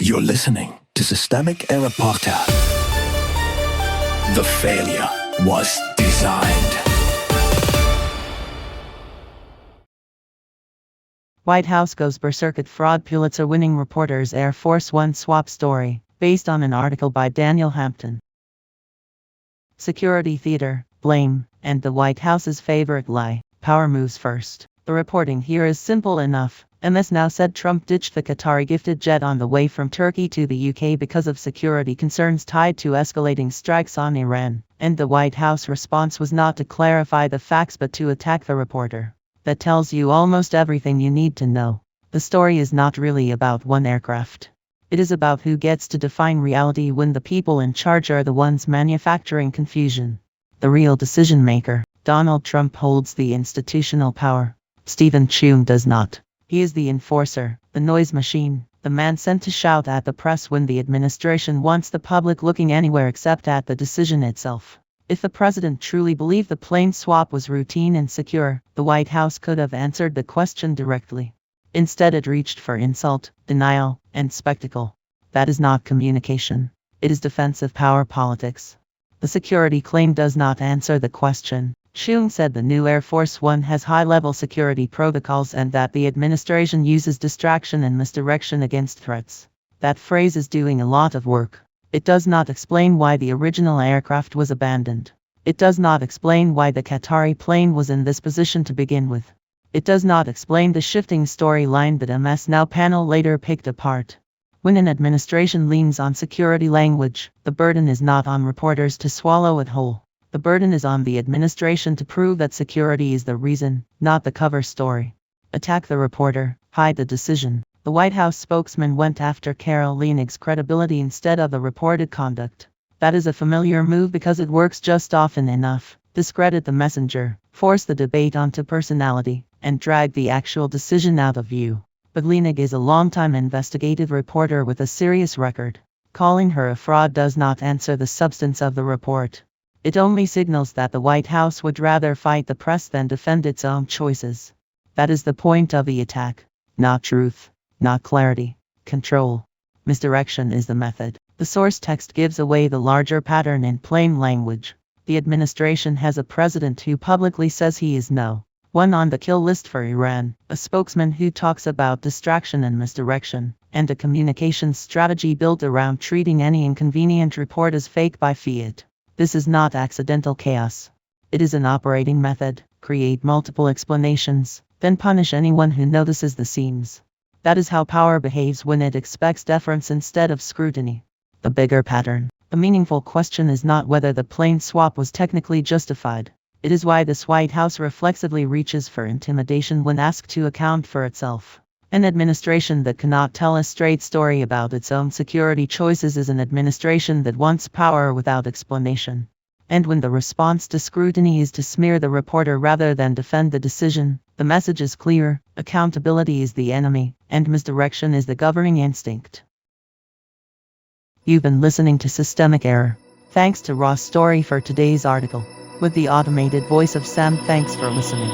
You're listening to Systemic Error Podcast. The failure was designed. White House goes berserk at fraud. Pulitzer-winning reporter's Air Force One swap story, based on an article by Daniel Hampton. Security theater, blame, and the White House's favorite lie: power moves first. The reporting here is simple enough. MS now said Trump ditched the Qatari-gifted jet on the way from Turkey to the UK because of security concerns tied to escalating strikes on Iran, and the White House response was not to clarify the facts but to attack the reporter. That tells you almost everything you need to know. The story is not really about one aircraft. It is about who gets to define reality when the people in charge are the ones manufacturing confusion. The real decision maker, Donald Trump, holds the institutional power. Stephen Cheung does not. He is the enforcer, the noise machine, the man sent to shout at the press when the administration wants the public looking anywhere except at the decision itself. If the president truly believed the plane swap was routine and secure, the White House could have answered the question directly. Instead, it reached for insult, denial, and spectacle. That is not communication. It is defensive power politics. The security claim does not answer the question. Cheung said the new Air Force One has high-level security protocols and that the administration uses distraction and misdirection against threats. That phrase is doing a lot of work. It does not explain why the original aircraft was abandoned. It does not explain why the Qatari plane was in this position to begin with. It does not explain the shifting storyline that MS Now panel later picked apart. When an administration leans on security language, the burden is not on reporters to swallow it whole. The burden is on the administration to prove that security is the reason, not the cover story. Attack the reporter, hide the decision. The White House spokesman went after Carol Leonig's credibility instead of the reported conduct. That is a familiar move because it works just often enough. Discredit the messenger, force the debate onto personality, and drag the actual decision out of view. But Leonig is a longtime investigative reporter with a serious record. Calling her a fraud does not answer the substance of the report. It only signals that the White House would rather fight the press than defend its own choices. That is the point of the attack. Not truth, not clarity, control. Misdirection is the method. The source text gives away the larger pattern in plain language. The administration has a president who publicly says he is no. one on the kill list for Iran, a spokesman who talks about distraction and misdirection, and a communications strategy built around treating any inconvenient report as fake by fiat. This is not accidental chaos. It is an operating method. Create multiple explanations, then punish anyone who notices the seams. That is how power behaves when it expects deference instead of scrutiny. The bigger pattern. The meaningful question is not whether the plane swap was technically justified. It is why this White House reflexively reaches for intimidation when asked to account for itself. An administration that cannot tell a straight story about its own security choices is an administration that wants power without explanation. And when the response to scrutiny is to smear the reporter rather than defend the decision, the message is clear: accountability is the enemy, and misdirection is the governing instinct. You've been listening to Systemic Error. Thanks to Ross Story for today's article. With the automated voice of Sam, thanks for listening.